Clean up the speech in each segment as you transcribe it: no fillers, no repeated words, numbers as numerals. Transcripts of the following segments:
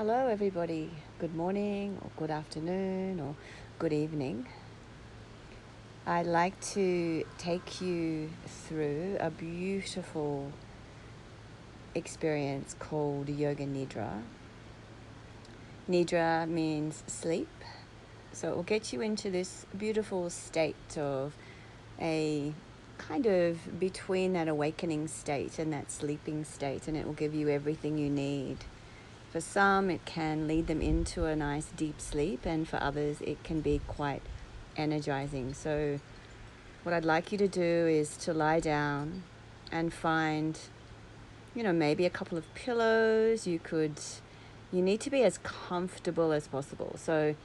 Hello everybody, good morning or good afternoon or good evening. I'd like to take you through a beautiful experience called Yoga Nidra. Nidra means sleep, so it will get you into this beautiful state of a kind of between that awakening state and that sleeping state, and it will give you everything you need. For some, it can lead them into a nice deep sleep, and for others, it can be quite energizing. So what I'd like you to do is to lie down and find, maybe a couple of pillows. You need to be as comfortable as possible. So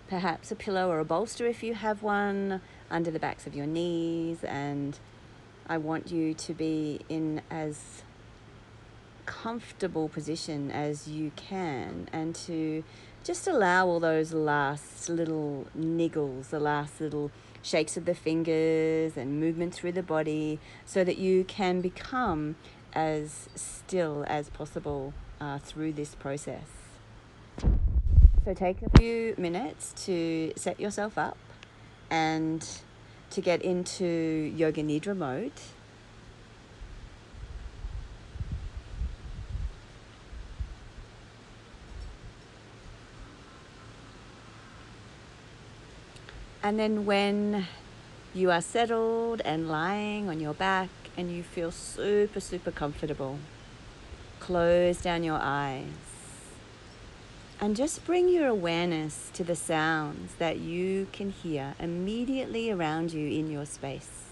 perhaps a pillow or a bolster if you have one under the backs of your knees, and I want you to be in as comfortable position as you can, and to just allow all those last little niggles, the last little shakes of the fingers and movement through the body, so that you can become as still as possible through this process. So take a few minutes to set yourself up and to get into Yoga Nidra mode. And then when you are settled and lying on your back and you feel super, super comfortable, close down your eyes and just bring your awareness to the sounds that you can hear immediately around you in your space.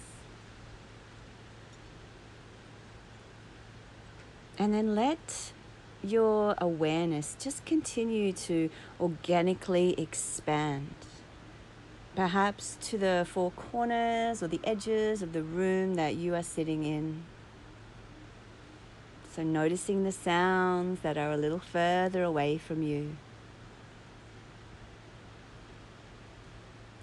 And then let your awareness just continue to organically expand, perhaps to the four corners or the edges of the room that you are sitting in. So noticing the sounds that are a little further away from you.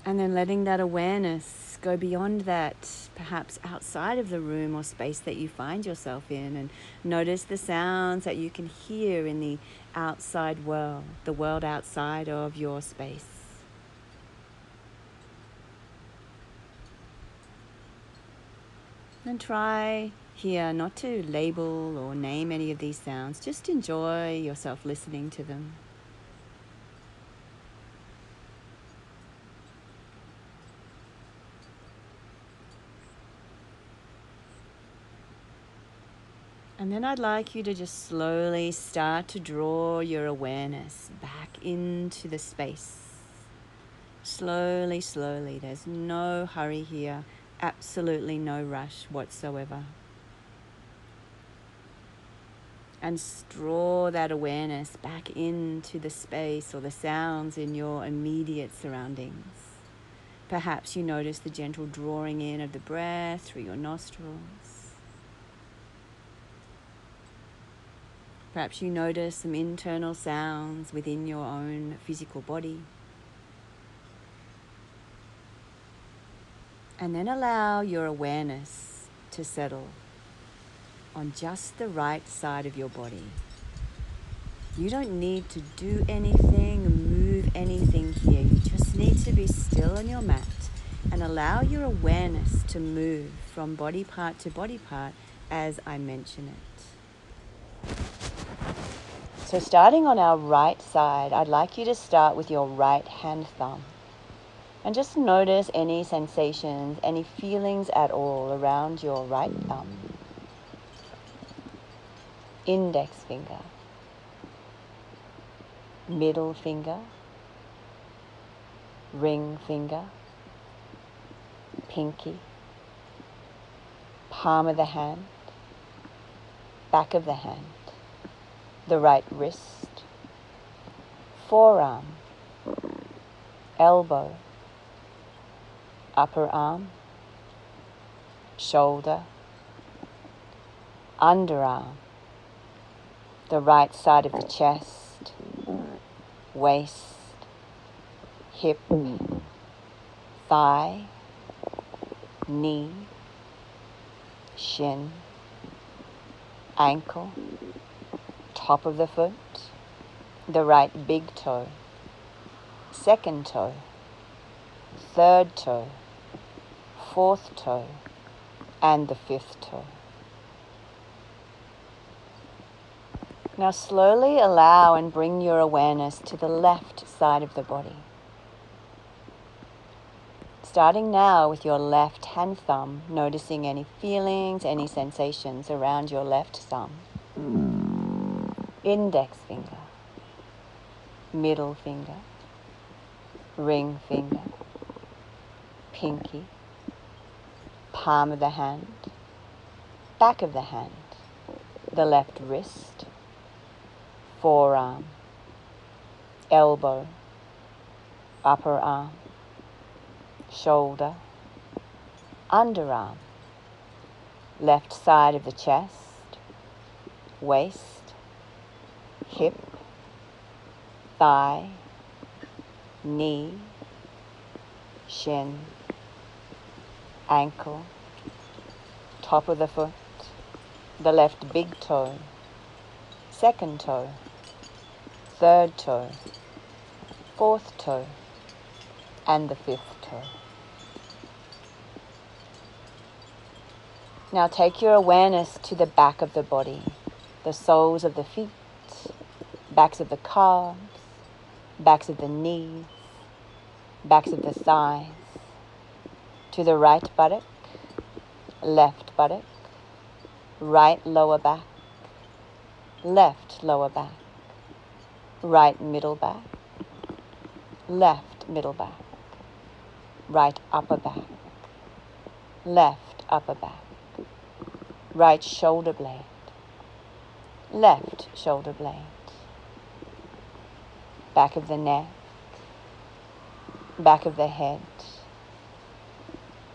And then letting that awareness go beyond that, perhaps outside of the room or space that you find yourself in, and notice the sounds that you can hear in the outside world, the world outside of your space. And try here not to label or name any of these sounds. Just enjoy yourself listening to them. And then I'd like you to just slowly start to draw your awareness back into the space. Slowly, slowly. There's no hurry here. Absolutely no rush whatsoever. And draw that awareness back into the space or the sounds in your immediate surroundings. Perhaps you notice the gentle drawing in of the breath through your nostrils. Perhaps you notice some internal sounds within your own physical body. And then allow your awareness to settle on just the right side of your body. You don't need to do anything, move anything here. You just need to be still on your mat and allow your awareness to move from body part to body part as I mention it. So starting on our right side, I'd like you to start with your right hand thumb. And just notice any sensations, any feelings at all around your right thumb. Index finger, middle finger, ring finger, pinky, palm of the hand, back of the hand, the right wrist, forearm, elbow, upper arm, shoulder, underarm, the right side of the chest, waist, hip, thigh, knee, shin, ankle, top of the foot, the right big toe, second toe, third toe, fourth toe, and the fifth toe. Now slowly allow and bring your awareness to the left side of the body. Starting now with your left hand thumb, noticing any feelings, any sensations around your left thumb. Index finger, middle finger, ring finger, pinky, palm of the hand, back of the hand, the left wrist, forearm, elbow, upper arm, shoulder, underarm, left side of the chest, waist, hip, thigh, knee, shin, ankle, top of the foot, the left big toe, second toe, third toe, fourth toe, and the fifth toe. Now take your awareness to the back of the body, the soles of the feet, backs of the calves, backs of the knees, backs of the thighs, to the right buttock, left buttock, right lower back, left lower back, right middle back, left middle back, right upper back, left upper back, right shoulder blade, left shoulder blade, back of the neck, back of the head,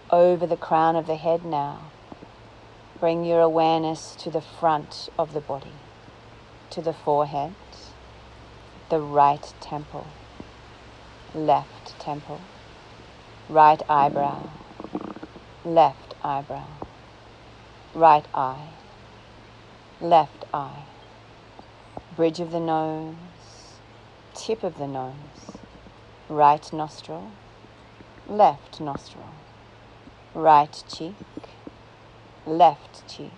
over the crown of the head now. Bring your awareness to the front of the body, to the forehead, the right temple, left temple, right eyebrow, left eyebrow, right eye, left eye, bridge of the nose, tip of the nose, right nostril, left nostril, right cheek, left cheek,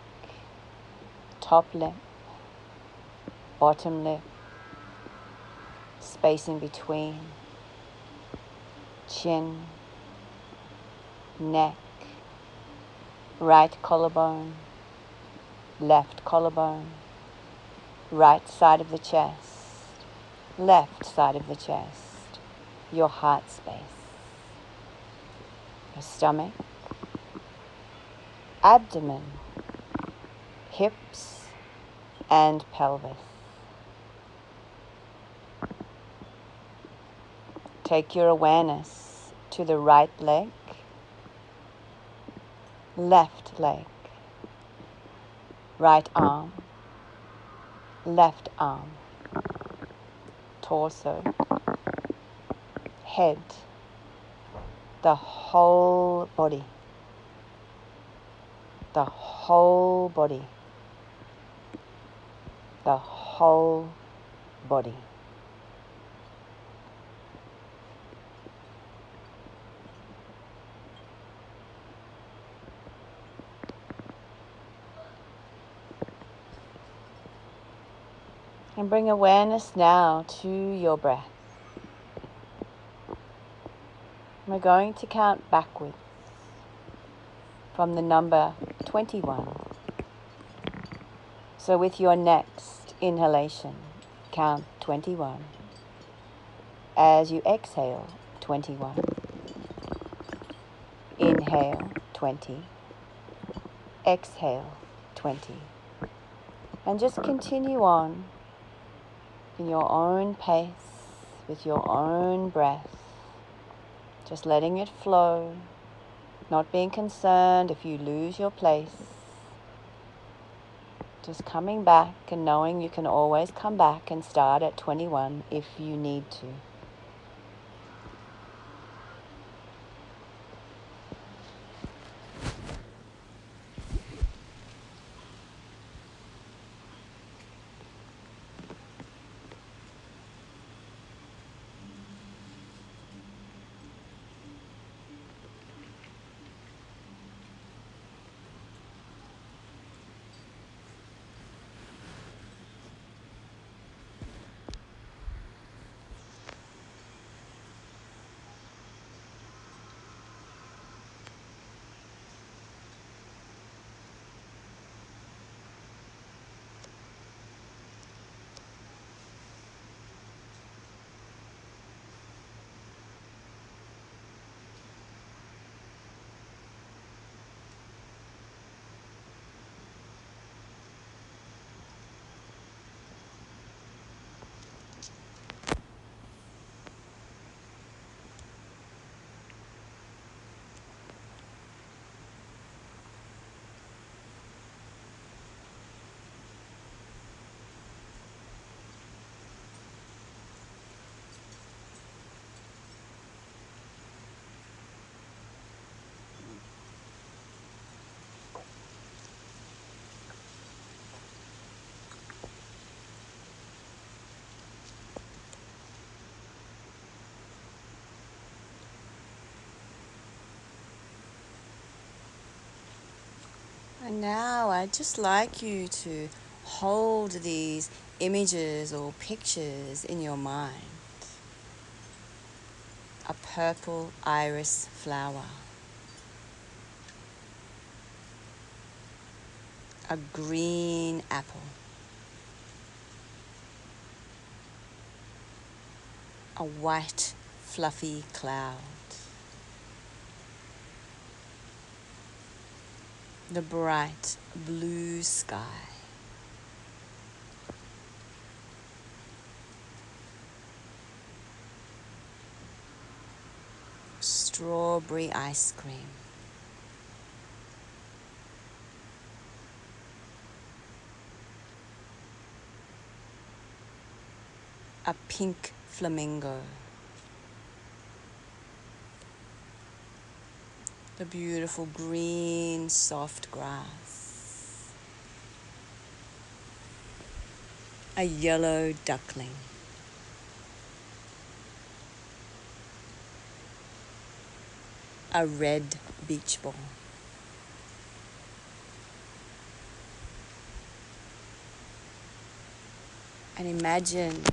top lip, bottom lip, space in between, chin, neck, right collarbone, left collarbone, right side of the chest, left side of the chest, your heart space, your stomach, abdomen, hips, and pelvis. Take your awareness to the right leg, left leg, right arm, left arm, torso, head, the whole body, the whole body, the whole body. And bring awareness now to your breath. We're going to count backwards from the number 21. So with your next inhalation, count 21. As you exhale, 21. Inhale, 20. Exhale, 20. And just continue on in your own pace, with your own breath, just letting it flow, not being concerned if you lose your place, just coming back and knowing you can always come back and start at 21 if you need to. And now I'd just like you to hold these images or pictures in your mind. A purple iris flower, a green apple, a white fluffy cloud, the bright blue sky, strawberry ice cream, a pink flamingo, the beautiful green soft grass, a yellow duckling, a red beach ball, and imagine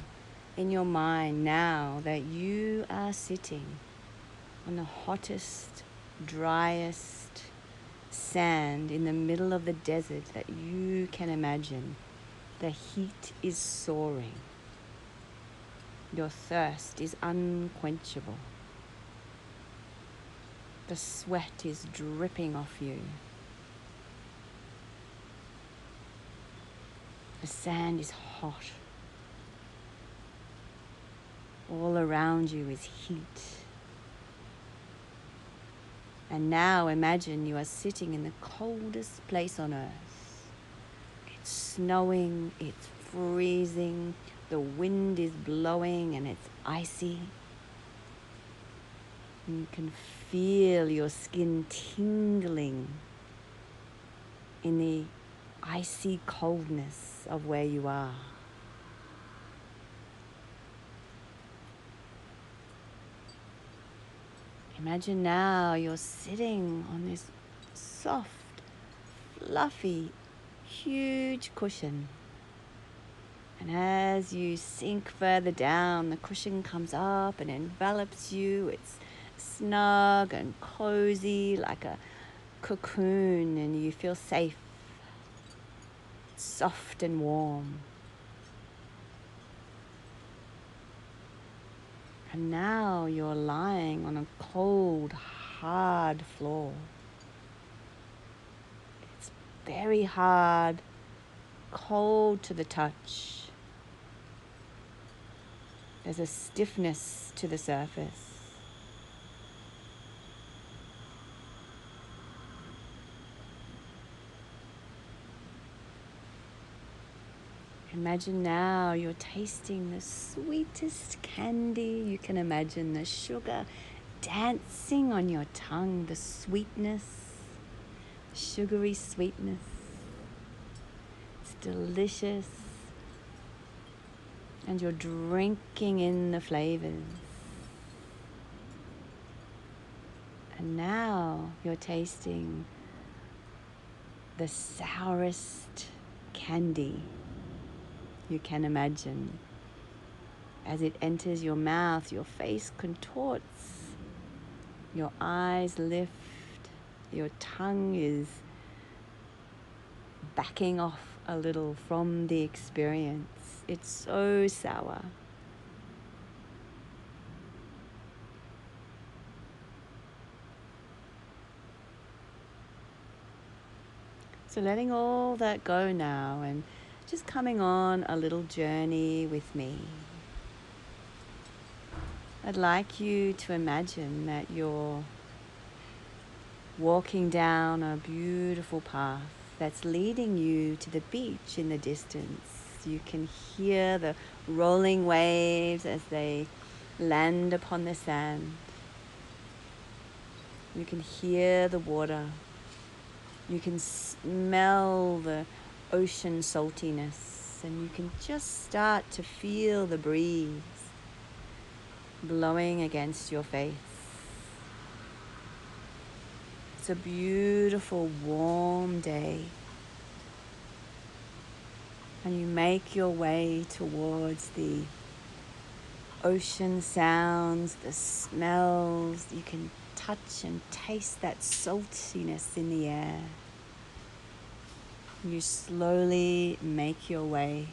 in your mind now that you are sitting on the hottest, driest sand in the middle of the desert that you can imagine. The heat is soaring. Your thirst is unquenchable. The sweat is dripping off you. The sand is hot. All around you is heat. And now imagine you are sitting in the coldest place on earth. It's snowing, it's freezing, the wind is blowing and it's icy. And you can feel your skin tingling in the icy coldness of where you are. Imagine now you're sitting on this soft, fluffy, huge cushion. And as you sink further down, the cushion comes up and envelops you. It's snug and cozy like a cocoon, and you feel safe, soft and warm. And now you're lying on a cold, hard floor. It's very hard, cold to the touch. There's a stiffness to the surface. Imagine now you're tasting the sweetest candy you can imagine, the sugar dancing on your tongue, the sweetness, sugary sweetness. It's delicious. And you're drinking in the flavors. And now you're tasting the sourest candy you can imagine. As it enters your mouth, your face contorts, your eyes lift, your tongue is backing off a little from the experience. It's so sour. So letting all that go now and just coming on a little journey with me. I'd like you to imagine that you're walking down a beautiful path that's leading you to the beach in the distance. You can hear the rolling waves as they land upon the sand. You can hear the water. You can smell the ocean saltiness, and you can just start to feel the breeze blowing against your face. It's a beautiful warm day, and you make your way towards the ocean sounds, the smells. You can touch and taste that saltiness in the air. You slowly make your way.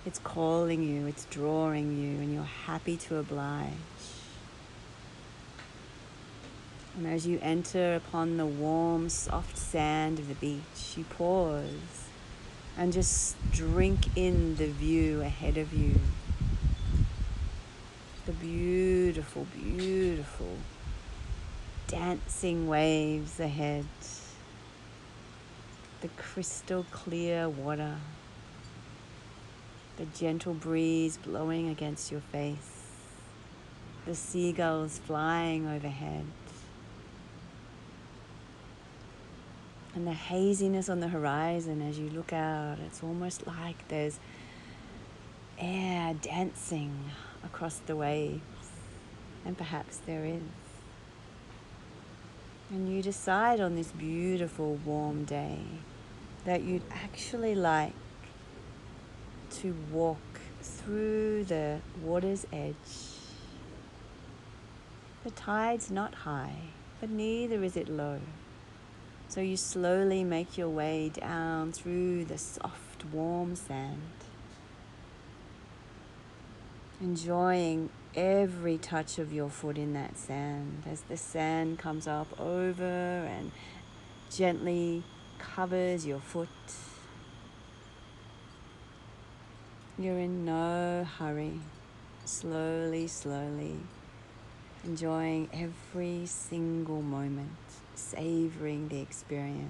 It's calling you, it's drawing you, and you're happy to oblige. And as you enter upon the warm, soft sand of the beach, you pause and just drink in the view ahead of you. The beautiful, beautiful dancing waves ahead. The crystal clear water. The gentle breeze blowing against your face. The seagulls flying overhead. And the haziness on the horizon as you look out, it's almost like there's air dancing across the waves. And perhaps there is. And you decide on this beautiful warm day that you'd actually like to walk through the water's edge. The tide's not high, but neither is it low. So you slowly make your way down through the soft, warm sand, enjoying every touch of your foot in that sand as the sand comes up over and gently covers your foot. You're in no hurry, slowly, slowly, enjoying every single moment, savoring the experience.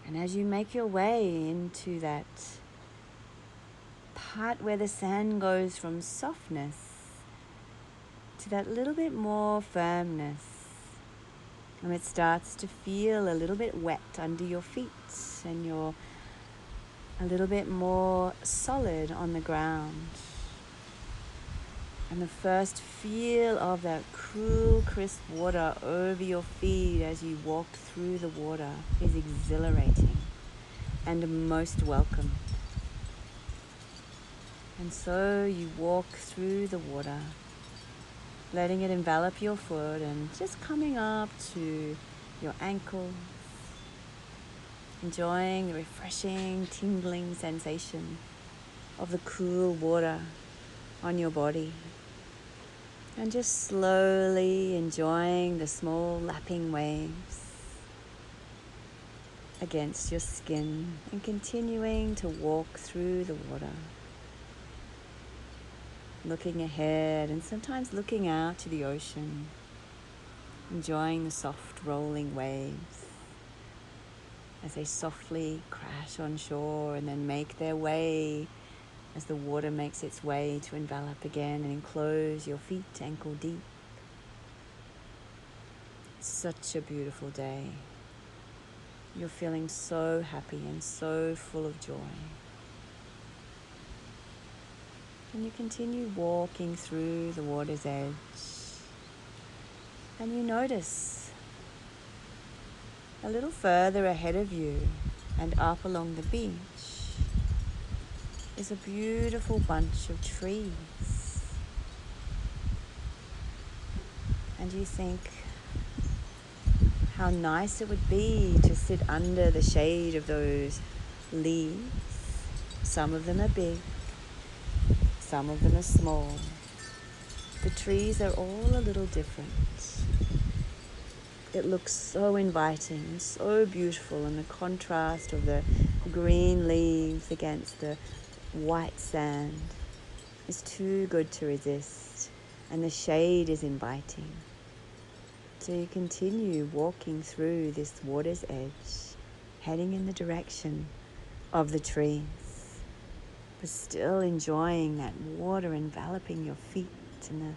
And as you make your way into that part where the sand goes from softness to that little bit more firmness, and it starts to feel a little bit wet under your feet, and you're a little bit more solid on the ground. And the first feel of that cool, crisp water over your feet as you walk through the water is exhilarating and most welcome. And so you walk through the water, letting it envelop your foot and just coming up to your ankles, enjoying the refreshing, tingling sensation of the cool water on your body. And just slowly enjoying the small lapping waves against your skin and continuing to walk through the water. Looking ahead and sometimes looking out to the ocean, enjoying the soft rolling waves as they softly crash on shore and then make their way as the water makes its way to envelop again and enclose your feet ankle deep. It's such a beautiful day. You're feeling so happy and so full of joy. And you continue walking through the water's edge, and you notice a little further ahead of you and up along the beach is a beautiful bunch of trees. And you think how nice it would be to sit under the shade of those leaves. Some of them are big, some of them are small. The trees are all a little different. It looks so inviting and so beautiful, and the contrast of the green leaves against the white sand is too good to resist, and the shade is inviting. So you continue walking through this water's edge, heading in the direction of the trees, but still enjoying that water enveloping your feet and the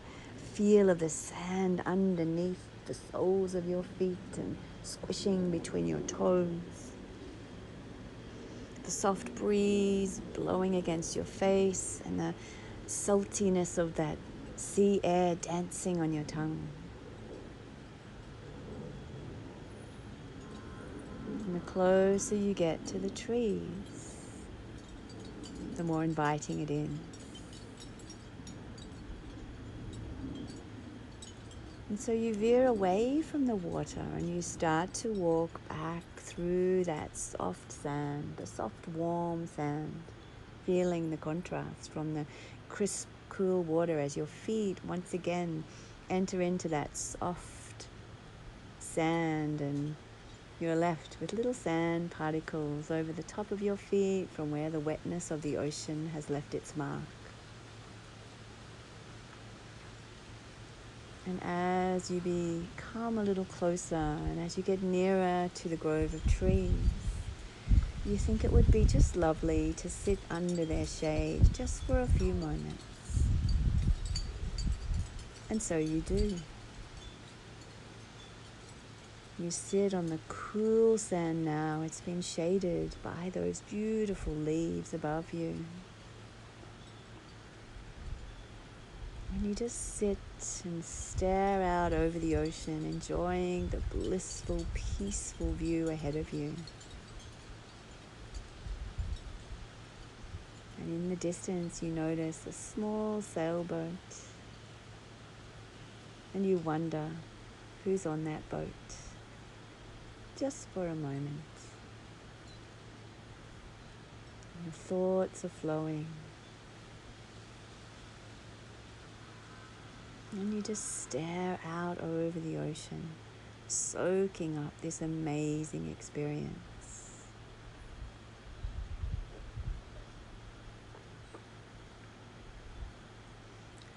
feel of the sand underneath the soles of your feet and squishing between your toes. The soft breeze blowing against your face and the saltiness of that sea air dancing on your tongue. the closer you get to the trees, the more inviting it is. And so you veer away from the water and you start to walk back through that soft sand, the soft, warm sand, feeling the contrast from the crisp, cool water as your feet once again enter into that soft sand, and you're left with little sand particles over the top of your feet from where the wetness of the ocean has left its mark. And as you become a little closer and as you get nearer to the grove of trees, you think it would be just lovely to sit under their shade just for a few moments. And so you do. You sit on the cool sand now. It's been shaded by those beautiful leaves above you. And you just sit and stare out over the ocean, enjoying the blissful, peaceful view ahead of you. And in the distance, you notice a small sailboat. And you wonder who's on that boat, just for a moment. And your thoughts are flowing. And you just stare out over the ocean, soaking up this amazing experience.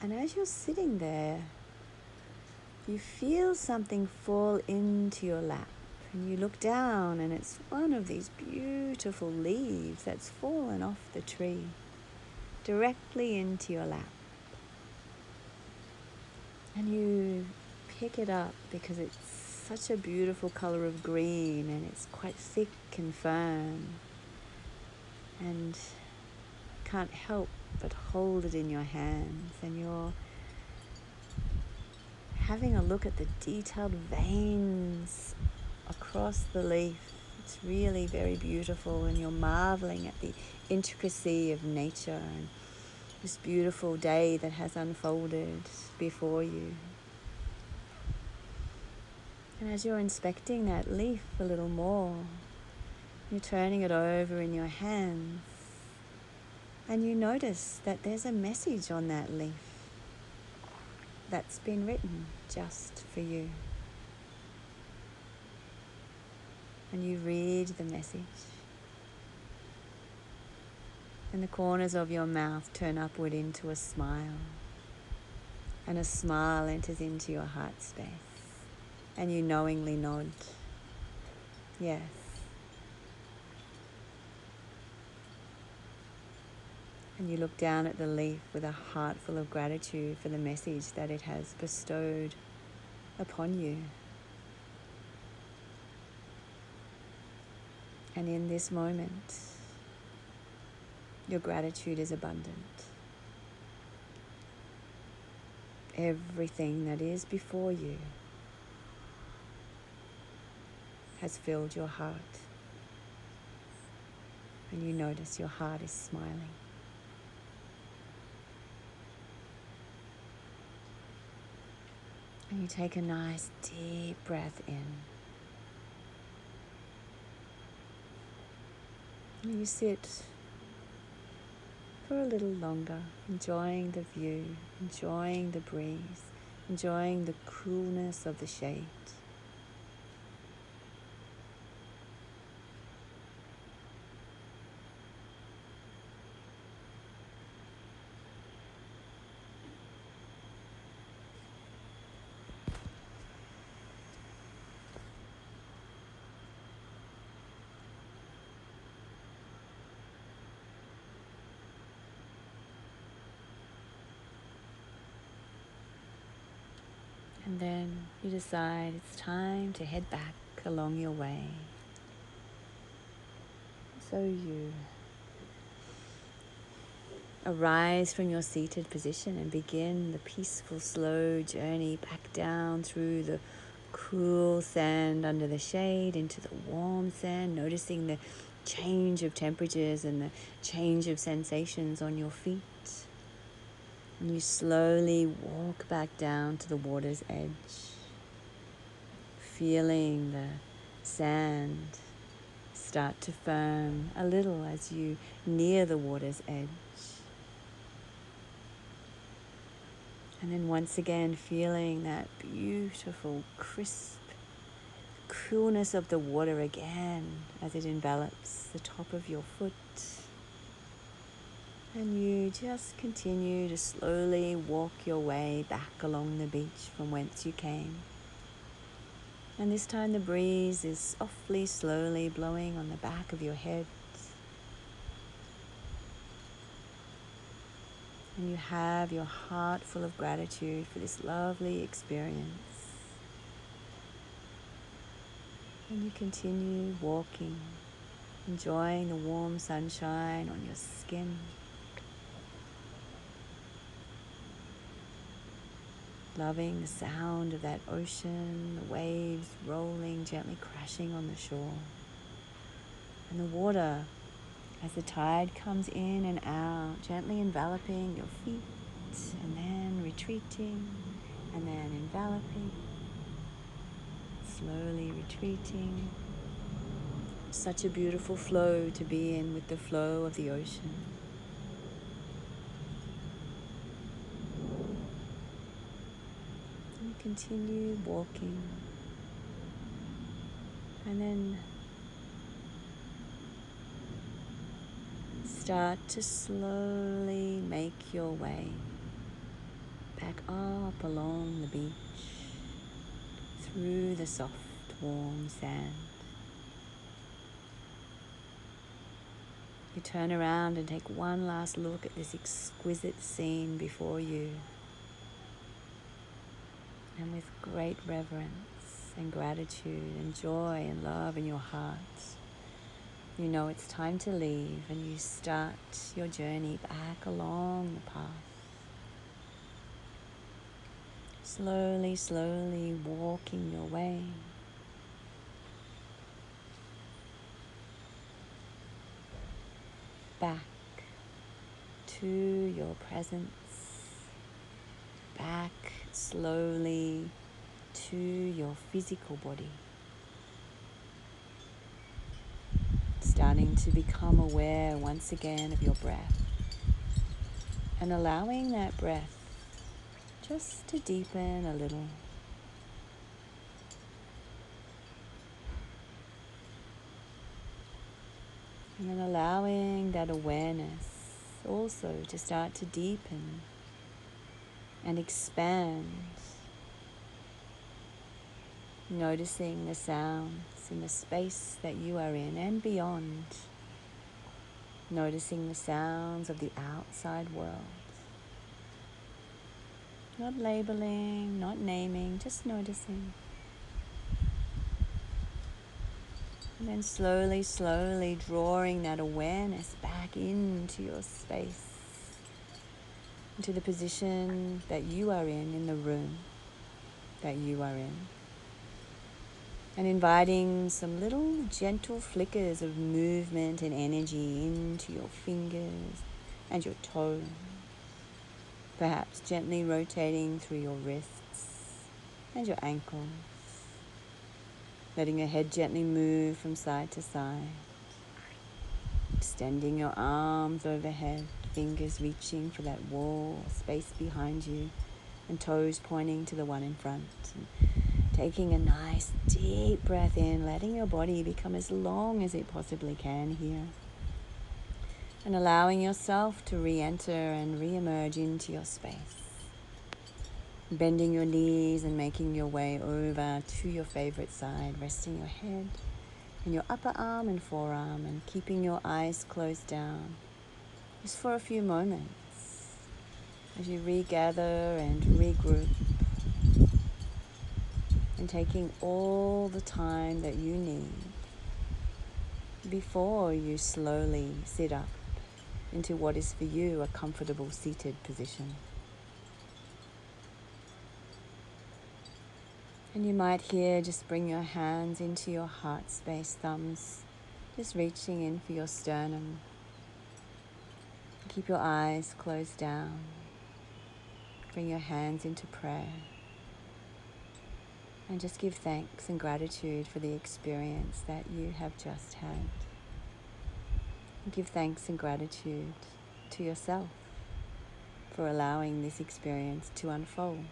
And as you're sitting there, you feel something fall into your lap. And you look down and it's one of these beautiful leaves that's fallen off the tree, directly into your lap. And you pick it up because it's such a beautiful color of green and it's quite thick and firm. And can't help but hold it in your hands, and you're having a look at the detailed veins across the leaf. It's really very beautiful, and you're marveling at the intricacy of nature and this beautiful day that has unfolded before you. And as you're inspecting that leaf a little more, you're turning it over in your hands, and you notice that there's a message on that leaf that's been written just for you. And you read the message, and the corners of your mouth turn upward into a smile, and a smile enters into your heart space, and you knowingly nod, yes. And you look down at the leaf with a heart full of gratitude for the message that it has bestowed upon you. And in this moment, your gratitude is abundant. Everything that is before you has filled your heart. And you notice your heart is smiling. And you take a nice deep breath in. And you sit for a little longer, enjoying the view, enjoying the breeze, enjoying the coolness of the shade. And then you decide it's time to head back along your way. So you arise from your seated position and begin the peaceful, slow journey back down through the cool sand under the shade into the warm sand, noticing the change of temperatures and the change of sensations on your feet. And you slowly walk back down to the water's edge, feeling the sand start to firm a little as you near the water's edge. And then once again, feeling that beautiful, crisp coolness of the water again as it envelops the top of your foot. And you just continue to slowly walk your way back along the beach from whence you came. And this time the breeze is softly, slowly blowing on the back of your head. And you have your heart full of gratitude for this lovely experience. And you continue walking, enjoying the warm sunshine on your skin. Loving the sound of that ocean, the waves rolling, gently crashing on the shore. And the water, as the tide comes in and out, gently enveloping your feet, and then retreating, and then enveloping, slowly retreating. Such a beautiful flow to be in with the flow of the ocean. And continue walking, and then start to slowly make your way back up along the beach, through the soft, warm sand. You turn around and take one last look at this exquisite scene before you. And with great reverence and gratitude and joy and love in your heart, you know it's time to leave, and you start your journey back along the path. Slowly, slowly walking your way. Back to your presence. Back slowly to your physical body. Starting to become aware once again of your breath. And allowing that breath just to deepen a little. And then allowing that awareness also to start to deepen and expand. Noticing the sounds in the space that you are in and beyond. Noticing the sounds of the outside world. Not labeling, not naming, just noticing. And then slowly, slowly drawing that awareness back into your space, into the position that you are in the room that you are in. And inviting some little gentle flickers of movement and energy into your fingers and your toes. Perhaps gently rotating through your wrists and your ankles. Letting your head gently move from side to side. Extending your arms overhead, fingers reaching for that wall, space behind you, and toes pointing to the one in front. And taking a nice deep breath in, letting your body become as long as it possibly can here. And allowing yourself to re-enter and re-emerge into your space. Bending your knees and making your way over to your favorite side, resting your head in your upper arm and forearm and keeping your eyes closed down just for a few moments as you regather and regroup, and taking all the time that you need before you slowly sit up into what is for you a comfortable seated position. And you might here just bring your hands into your heart space, thumbs just reaching in for your sternum. Keep your eyes closed down. Bring your hands into prayer. And just give thanks and gratitude for the experience that you have just had. Give thanks and gratitude to yourself for allowing this experience to unfold.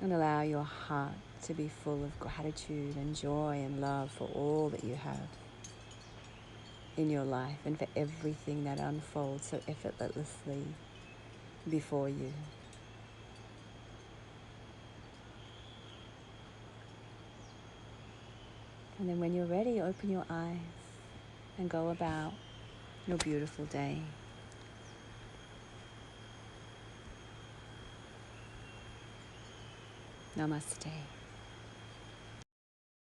And allow your heart to be full of gratitude and joy and love for all that you have in your life and for everything that unfolds so effortlessly before you. And then when you're ready, open your eyes and go about your beautiful day. Namaste.